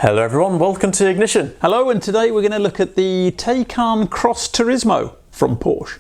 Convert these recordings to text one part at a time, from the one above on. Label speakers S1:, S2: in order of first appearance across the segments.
S1: Hello everyone, welcome to Ignition.
S2: Hello, and today we're going to look at the Taycan Cross Turismo from Porsche.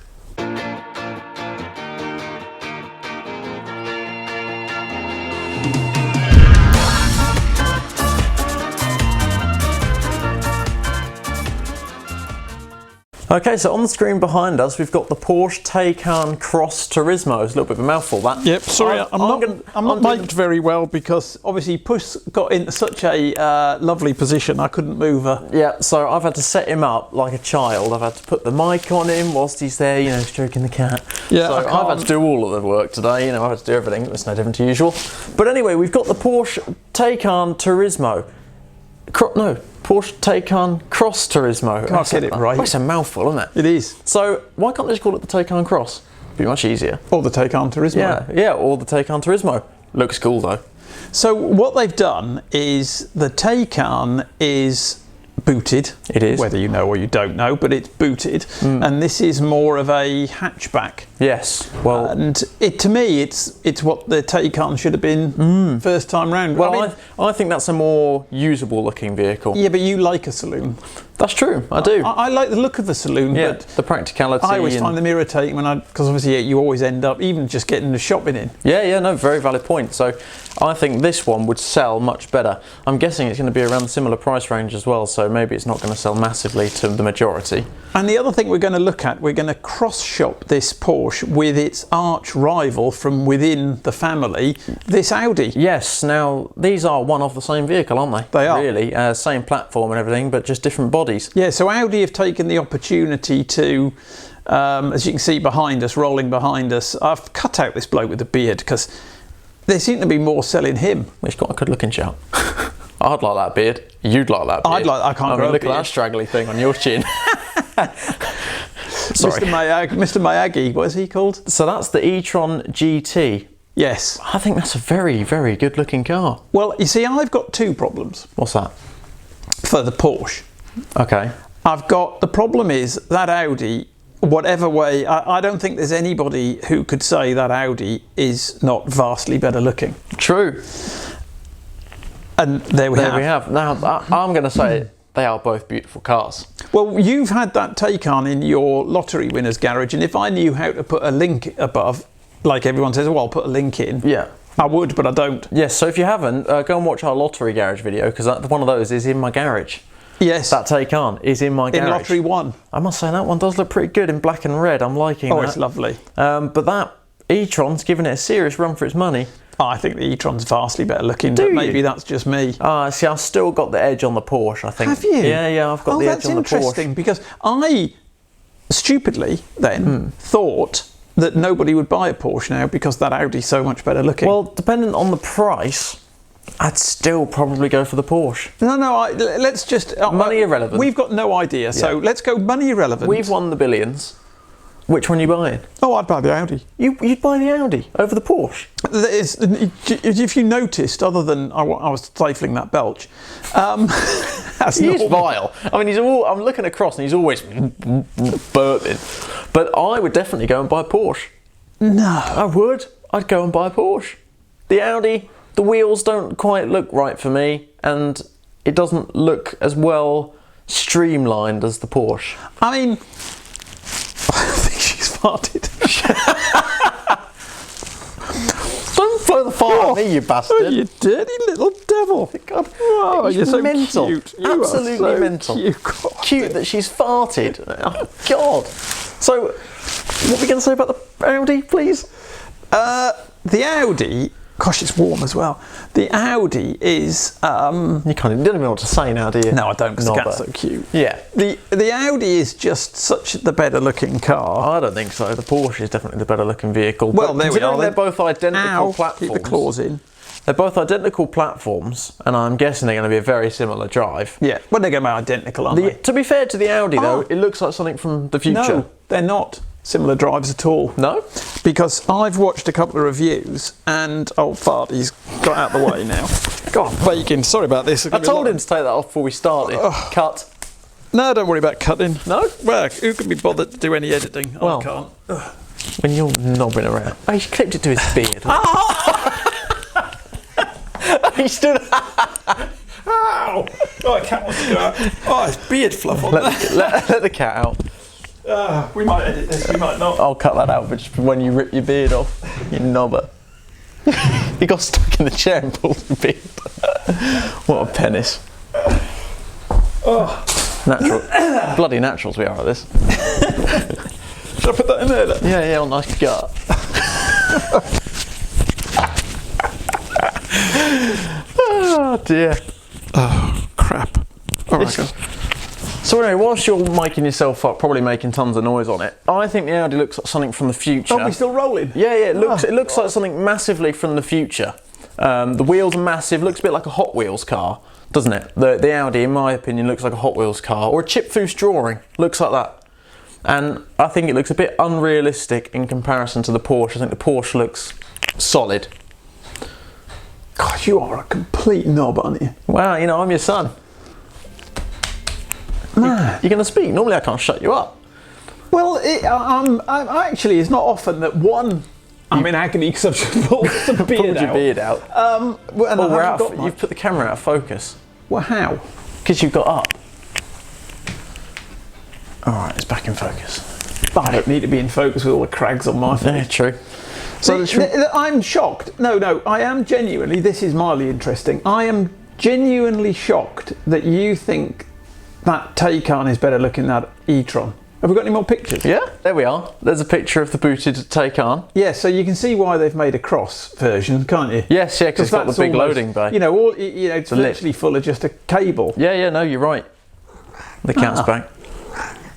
S1: Okay, so on the screen behind us we've got the Porsche Taycan Cross Turismo. It's a little bit of a mouthful, that.
S2: Yep, sorry, I'm not mic'd very well because obviously Puss got in such a lovely position I couldn't move her.
S1: Yeah, so I've had to set him up like a child. I've had to put the mic on him whilst he's there, you know, stroking the cat.
S2: Yeah,
S1: so I've had to do all of the work today, you know, I've had to do everything. It's no different to usual. But anyway, we've got the Porsche Taycan Turismo. Porsche Taycan Cross Turismo.
S2: Can't get it right.
S1: It's a mouthful, isn't it?
S2: It is.
S1: So why can't they just call it the Taycan Cross? Be much easier.
S2: Or the Taycan Turismo.
S1: Yeah, or the Taycan Turismo. Looks cool though.
S2: So what they've done is the Taycan is booted.
S1: It is.
S2: Whether you know or you don't know, but it's booted. And this is more of a hatchback.
S1: Yes. Well,
S2: and to me, it's what the Taycan should have been first time round.
S1: Well, I think that's a more usable looking vehicle.
S2: Yeah, but you like a saloon.
S1: That's true. I do.
S2: I like the look of a saloon.
S1: Yeah.
S2: But
S1: the practicality.
S2: I always find them irritating because obviously you always end up even just getting the shopping in.
S1: Yeah. No, very valid point. So I think this one would sell much better. I'm guessing it's going to be around a similar price range as well. So maybe it's not going to sell massively to the majority.
S2: And the other thing we're going to look at, we're going to cross shop this Porsche with its arch rival from within the family, this Audi.
S1: Yes, now these are one of the same vehicle, aren't they?
S2: They are.
S1: Really, same platform and everything, but just different bodies.
S2: Yeah, so Audi have taken the opportunity to, as you can see behind us, rolling behind us, I've cut out this bloke with the beard because they seem to be more selling him.
S1: He's got a good looking shout. I'd like that beard. You'd like that beard.
S2: I can't grow a
S1: look
S2: beard.
S1: at that straggly thing on your chin. Sorry.
S2: Mr. Miyagi, what is he called?
S1: So that's the e-tron GT.
S2: Yes.
S1: I think that's a very, very good looking car.
S2: Well, you see, I've got two problems.
S1: What's that?
S2: For the Porsche.
S1: Okay.
S2: The problem is that Audi, whatever way, I don't think there's anybody who could say that Audi is not vastly better looking.
S1: True.
S2: And there we
S1: have. Now, I'm going to say they are both beautiful cars.
S2: Well, you've had that Taycan in your lottery winner's garage, and if I knew how to put a link above, like everyone says, well, I'll put a link in.
S1: Yeah.
S2: I would, but I don't.
S1: Yes, so if you haven't, go and watch our lottery garage video, because one of those is in my garage.
S2: Yes.
S1: That Taycan is in my garage.
S2: In lottery one.
S1: I must say that one does look pretty good in black and red. I'm liking that.
S2: Oh, it's lovely.
S1: But that e-tron's giving it a serious run for its money.
S2: I think the e-tron's vastly better looking, but maybe that's just me.
S1: See, I've still got the edge on the Porsche, I think.
S2: Have you?
S1: Yeah, I've got the edge on the Porsche.
S2: Oh, that's interesting, because I stupidly then thought that nobody would buy a Porsche now because that Audi's so much better looking.
S1: Well, depending on the price, I'd still probably go for the Porsche.
S2: No, let's just...
S1: money irrelevant.
S2: We've got no idea, so let's go money irrelevant.
S1: We've won the billions. Which one are you buying?
S2: Oh, I'd buy the Audi.
S1: You'd buy the Audi over the Porsche?
S2: If you noticed, other than I was stifling that belch,
S1: he's vile. I mean, I'm looking across and he's always burping. But I would definitely go and buy a Porsche.
S2: No.
S1: I would. I'd go and buy a Porsche. The Audi, the wheels don't quite look right for me, and it doesn't look as well streamlined as the Porsche.
S2: I mean... I think she's farted.
S1: Don't blow the fire at me, you bastard.
S2: Oh, you dirty little devil.
S1: God,
S2: oh, you're so
S1: mental.
S2: Cute.
S1: Absolutely
S2: so
S1: mental.
S2: Cute
S1: that she's farted. Oh, God. So, what are we going to say about the Audi, please?
S2: The Audi... Gosh, it's warm as well. The Audi is...
S1: You don't even know what to say now, do you?
S2: No, I don't, because the cat's so cute.
S1: Yeah.
S2: The Audi is just such the better looking car.
S1: I don't think so. The Porsche is definitely the better looking vehicle.
S2: Well, there we are.
S1: They're both identical platforms.
S2: Keep the claws in.
S1: They're both identical platforms, and I'm guessing they're going to be a very similar drive.
S2: Yeah, well, they're going to be identical, aren't they?
S1: To be fair to the Audi, though, it looks like something from the future.
S2: No, they're not similar drives at all.
S1: No?
S2: Because I've watched a couple of reviews and old Farty's got out of the way now. God, bacon, sorry about this.
S1: I told him to take that off before we started. Cut.
S2: No, don't worry about cutting.
S1: No?
S2: Well, who can be bothered to do any editing?
S1: Well,
S2: I can't.
S1: When you're knobbing around. Oh, he's clipped it to his beard. He stood...
S2: Ow! Oh, a cat wants to go out. Oh, it's beard fluff on there.
S1: Let the cat out.
S2: We might edit this, we might not.
S1: I'll cut that out, but just when you rip your beard off, you knobber. He got stuck in the chair and pulled the beard. What a penis.
S2: Oh.
S1: Natural. Bloody naturals we are at this.
S2: Should I put that in there then?
S1: Yeah, nice gut. Oh dear.
S2: Oh, crap. All right, guys.
S1: So anyway, whilst you're miking yourself up, probably making tons of noise on it, I think the Audi looks like something from the future.
S2: Oh, we're still rolling?
S1: Yeah, it looks like something massively from the future. The wheels are massive, looks a bit like a Hot Wheels car, doesn't it? The Audi, in my opinion, looks like a Hot Wheels car, or a chip-foose drawing, looks like that. And I think it looks a bit unrealistic in comparison to the Porsche. I think the Porsche looks solid.
S2: God, you are a complete knob, aren't you?
S1: Well, you know, I'm your son. You're going to speak. Normally I can't shut you up.
S2: Well, I'm actually, it's not often that I'm in agony because I've just pulled the beard out.
S1: Your beard out.
S2: You've
S1: put the camera out of focus.
S2: Well, how?
S1: Because you've got up. Alright, it's back in focus.
S2: I don't need to be in focus with all the crags on my face.
S1: Yeah, true. So
S2: I'm shocked. No, I am genuinely, this is mildly interesting. I am genuinely shocked that you think that Taycan is better looking than that e-tron. Have we got any more pictures?
S1: Yeah, there we are. There's a picture of the booted Taycan.
S2: Yeah, so you can see why they've made a cross version, can't you?
S1: Yes, yeah, because it's got the big loading bay.
S2: You know, it's literally full of just a cable.
S1: Yeah, no, you're right. The cat's back.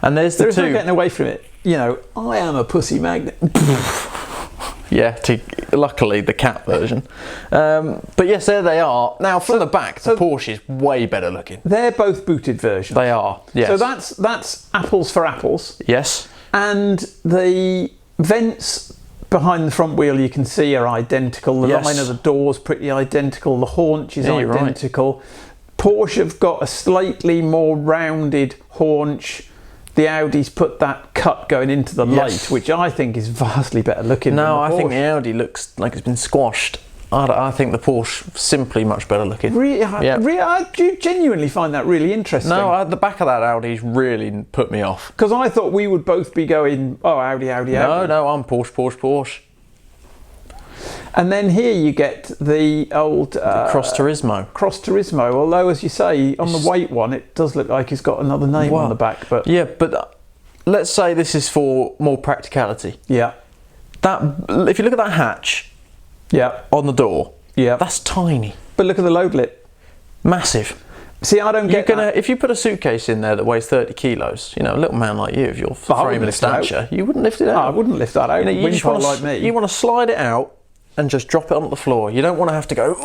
S1: And there's the two.
S2: There's no getting away from it. You know, I am a pussy magnet.
S1: Yeah, luckily the cat version. But yes, there they are. Now from the back, the Porsche is way better looking.
S2: They're both booted versions.
S1: They are, yes.
S2: So that's apples for apples.
S1: Yes.
S2: And the vents behind the front wheel you can see are identical. The line of the door's pretty identical. The haunch is identical. Right. Porsche have got a slightly more rounded haunch. The Audi's put that cut going into the light, which I think is vastly better looking than the Porsche.
S1: No, I think the Audi looks like it's been squashed. I think the Porsche simply much better looking.
S2: Really? I do genuinely find that really interesting.
S1: No, the back of that Audi's really put me off.
S2: Because I thought we would both be going, oh, Audi.
S1: No, I'm Porsche. And
S2: then here you get the old
S1: Cross Turismo.
S2: Cross Turismo, although as you say, on the white one, it does look like it's got another name on the back. But
S1: yeah, but let's say this is for more practicality.
S2: Yeah.
S1: If you look at that hatch, on the door, that's tiny.
S2: But look at the load lip,
S1: massive.
S2: See, I don't get that.
S1: If you put a suitcase in there that weighs 30 kilos, you know, a little man like you, if you're frame and stature, you wouldn't lift it out.
S2: I wouldn't lift that out.
S1: You just want like me. You want to slide it out and just drop it onto the floor. You don't want to have to go,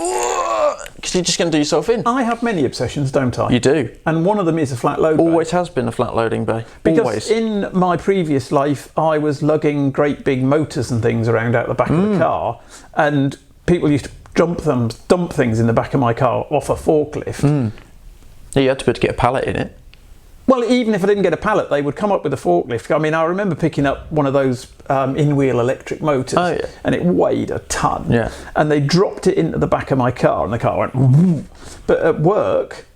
S1: because you're just going to do yourself in.
S2: I have many obsessions, don't I?
S1: You do.
S2: And one of them is a flat load bay.
S1: Always has been a flat loading bay.
S2: Because in my previous life, I was lugging great big motors and things around out the back of the car, and people used to dump things in the back of my car off a forklift.
S1: Yeah, you had to be able to get a pallet in it.
S2: Well, even if I didn't get a pallet, they would come up with a forklift. I mean, I remember picking up one of those in-wheel electric motors, and it weighed a ton. Yeah. And they dropped it into the back of my car, and the car went. But at work,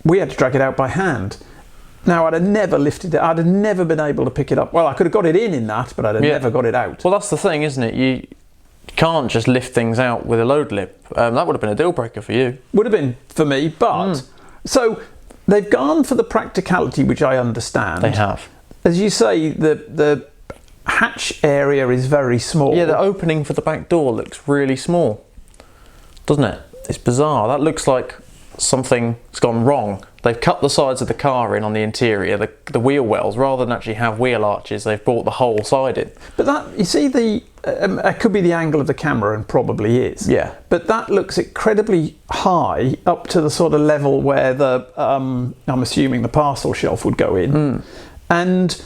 S2: we had to drag it out by hand. Now, I'd have never lifted it. I'd have never been able to pick it up. Well, I could have got it in that, but I'd have never got it out.
S1: Well, that's the thing, isn't it? You can't just lift things out with a load lip. That would have been a deal breaker for you.
S2: Would have been for me, but so. They've gone for the practicality, which I understand.
S1: They have.
S2: As you say, the hatch area is very small.
S1: Yeah, the opening for the back door looks really small, doesn't it? It's bizarre. That looks like something's gone wrong. They've cut the sides of the car in on the interior, the wheel wells, rather than actually have wheel arches, they've brought the whole side in. But
S2: that, you see, it could be the angle of the camera, and probably is.
S1: Yeah.
S2: But that looks incredibly high, up to the sort of level where the, I'm assuming the parcel shelf would go in. And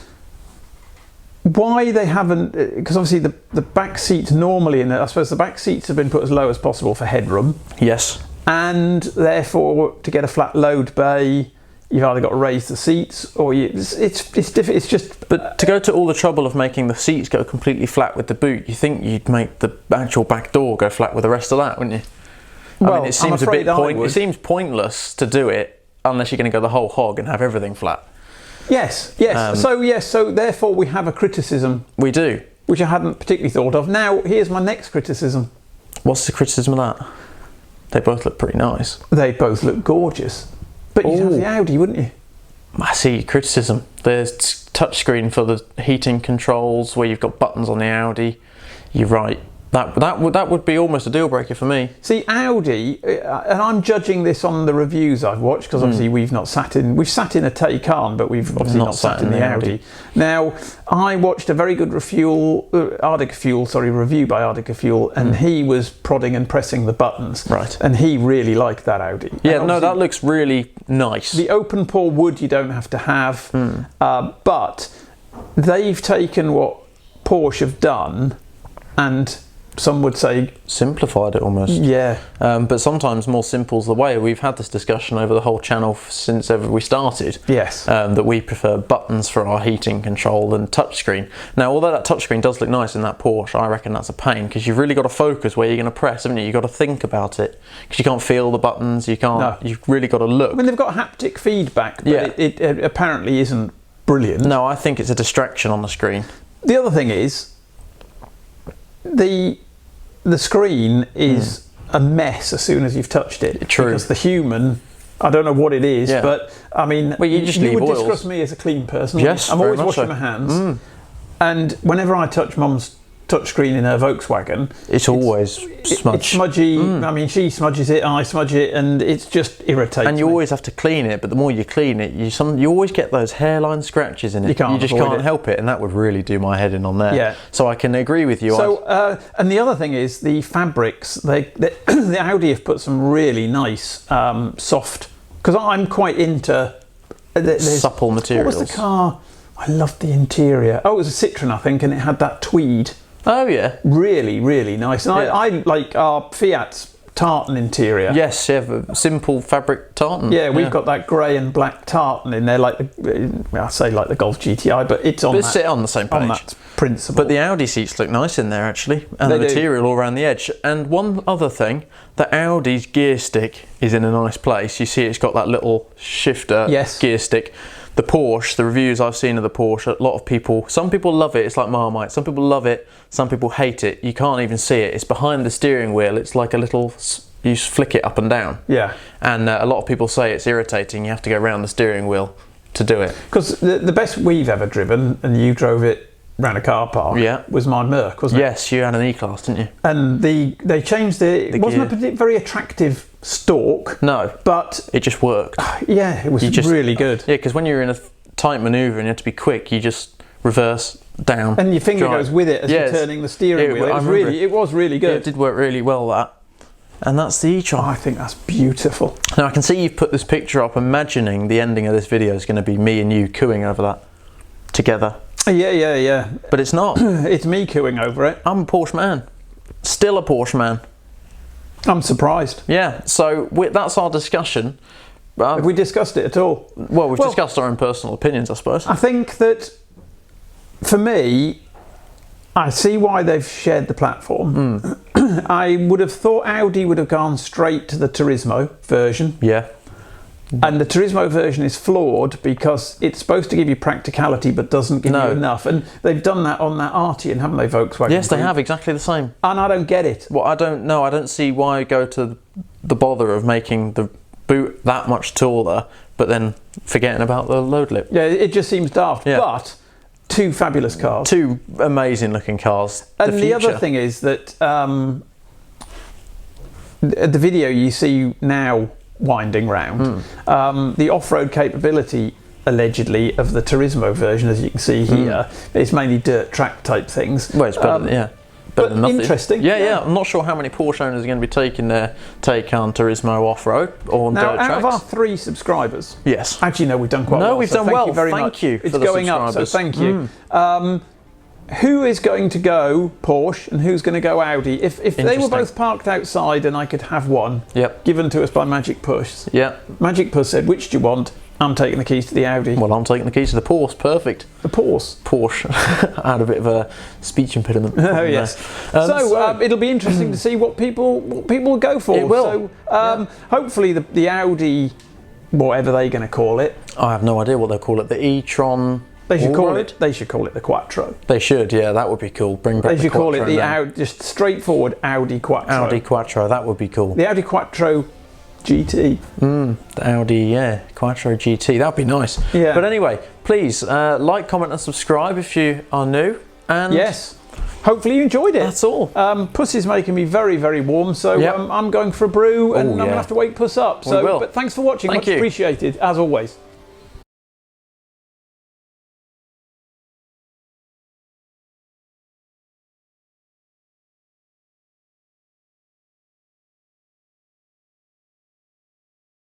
S2: why they haven't, because obviously the back seats normally, I suppose the back seats have been put as low as possible for headroom.
S1: Yes.
S2: And therefore, to get a flat load bay, you've either got to raise the seats, or it's different. It's just.
S1: But to go to all the trouble of making the seats go completely flat with the boot, you think you'd make the actual back door go flat with the rest of that, wouldn't you? I mean, it seems it seems pointless to do it unless you're going to go the whole hog and have everything flat.
S2: Yes. So therefore we have a criticism.
S1: We do.
S2: Which I hadn't particularly thought of. Now, here's my next criticism.
S1: What's the criticism of that? They both look pretty nice.
S2: They both look gorgeous. But you'd have the Audi, wouldn't you?
S1: I see criticism. There's touchscreen for the heating controls where you've got buttons on the Audi. You're right. That would be almost a deal breaker for me.
S2: See, Audi, and I'm judging this on the reviews I've watched, because obviously we've sat in a Taycan, but we've obviously not sat in the Audi. Now, I watched a very good review by Ardica Fuel, and he was prodding and pressing the buttons.
S1: Right.
S2: And he really liked that Audi.
S1: Yeah, no, that looks really nice.
S2: The open pore wood you don't have to have, but they've taken what Porsche have done and some would say
S1: simplified it almost.
S2: Yeah.
S1: But sometimes more simple's the way. We've had this discussion over the whole channel since ever we started.
S2: Yes.
S1: That we prefer buttons for our heating control than touchscreen. Now, although that touchscreen does look nice in that Porsche, I reckon that's a pain because you've really got to focus where you're going to press, haven't you? You've got to think about it because you can't feel the buttons. You can't. No. You've really got to look.
S2: I mean, they've got haptic feedback, but it apparently isn't brilliant.
S1: No, I think it's a distraction on the screen.
S2: The other thing is the screen is a mess as soon as you've touched it.
S1: True.
S2: Because the human, I don't know what it is, but I mean,
S1: well, you would
S2: discuss me as a clean person.
S1: Yes,
S2: I'm always washing my hands, and whenever I touch Mum's touchscreen in her Volkswagen,
S1: it's always smudged.
S2: It's smudgy. I mean, she smudges it, I smudge it, and it's just irritating.
S1: And you always have to clean it, but the more you clean it, you always get those hairline scratches in it.
S2: You just can't
S1: help it, and that would really do my head in on there.
S2: Yeah.
S1: So I can agree with you.
S2: So, and the other thing is the fabrics. The Audi have put some really nice soft. Because I'm quite into
S1: supple materials.
S2: What was the car? I loved the interior. Oh, it was a Citroen, I think, and it had that tweed.
S1: Oh yeah,
S2: really, really nice. And I like our Fiat's tartan interior.
S1: Yes, simple fabric tartan.
S2: Yeah, we've got that grey and black tartan in there, like I say like the Golf GTI, but it's on
S1: the same page.
S2: On that principle.
S1: But the Audi seats look nice in there actually, and the material all around the edge. And one other thing, the Audi's gear stick is in a nice place. You see, it's got that little shifter gear stick. The Porsche, the reviews I've seen of the Porsche, a lot of people, some people love it, it's like Marmite, some people love it, some people hate it, you can't even see it, it's behind the steering wheel, it's like a little, you flick it up and down.
S2: Yeah.
S1: And a lot of people say it's irritating, you have to go around the steering wheel to do it.
S2: Because the best we've ever driven, and you drove it round a car park, was my Merc, wasn't it?
S1: Yes, you had an E-Class, didn't you?
S2: And they changed it wasn't a very attractive stalk.
S1: No,
S2: but
S1: it just worked.
S2: Yeah, it was really good.
S1: Yeah, because when you're in a tight manoeuvre and you have to be quick, you just reverse down.
S2: And your finger goes with it as you're turning the steering wheel. It was really good.
S1: Yeah, it did work really well, that. And that's the e-tron.
S2: I think that's beautiful.
S1: Now I can see you've put this picture up, imagining the ending of this video is going to be me and you cooing over that together.
S2: Yeah.
S1: But it's not.
S2: It's me cooing over it.
S1: I'm a Porsche man. Still a Porsche man.
S2: I'm surprised.
S1: Yeah, so that's our discussion.
S2: Have we discussed it at all?
S1: Well, we've discussed our own personal opinions, I suppose.
S2: I think that, for me, I see why they've shared the platform. I would have thought Audi would have gone straight to the Turismo version.
S1: Yeah.
S2: And the Turismo version is flawed because it's supposed to give you practicality but doesn't give you enough. And they've done that on that Arteon, haven't they, Volkswagen?
S1: Yes, they have, exactly the same.
S2: And I don't get it.
S1: Well, I don't know. I don't see why go to the bother of making the boot that much taller, but then forgetting about the load lip.
S2: Yeah, it just seems daft. Yeah. But two fabulous cars.
S1: Two amazing looking cars.
S2: And the other thing is that the video you see now winding round, the off-road capability allegedly of the Turismo version, as you can see here, it's mainly dirt track type things.
S1: Well, it's better, better than nothing.
S2: Interesting.
S1: Yeah. I'm not sure how many Porsche owners are going to be taking their Taycan Turismo off-road or on dirt tracks.
S2: Out of our 3 subscribers,
S1: yes.
S2: Actually, no, we've done quite well.
S1: No, we've done well.
S2: Thank you very much.
S1: Thank you for
S2: it's
S1: the
S2: going up, so thank you. Who is going to go Porsche and who's going to go Audi? If they were both parked outside and I could have one given to us by Magic Puss, Magic Puss said, which do you want? I'm taking the keys to the Audi.
S1: Well, I'm taking the keys to the Porsche. Perfect.
S2: The Porsche.
S1: I had a bit of a speech impediment.
S2: Oh yes. So it'll be interesting to see what people will go for.
S1: It will.
S2: So hopefully the Audi, whatever they're going to call it.
S1: I have no idea what they'll call it. The e-tron.
S2: They should call it. They should call it the Quattro.
S1: They should. Yeah, that would be cool. Bring back.
S2: They should call it the Audi, just straightforward Audi Quattro.
S1: Audi Quattro. That would be cool.
S2: The Audi Quattro GT.
S1: The Audi, Quattro GT. That'd be nice.
S2: Yeah.
S1: But anyway, please like, comment, and subscribe if you are new. And
S2: yes. Hopefully you enjoyed it.
S1: That's all.
S2: Pussy's making me very, very warm, so I'm going for a brew, and I'm going to have to wake Puss up. So, but thanks for watching. Much appreciated, as always.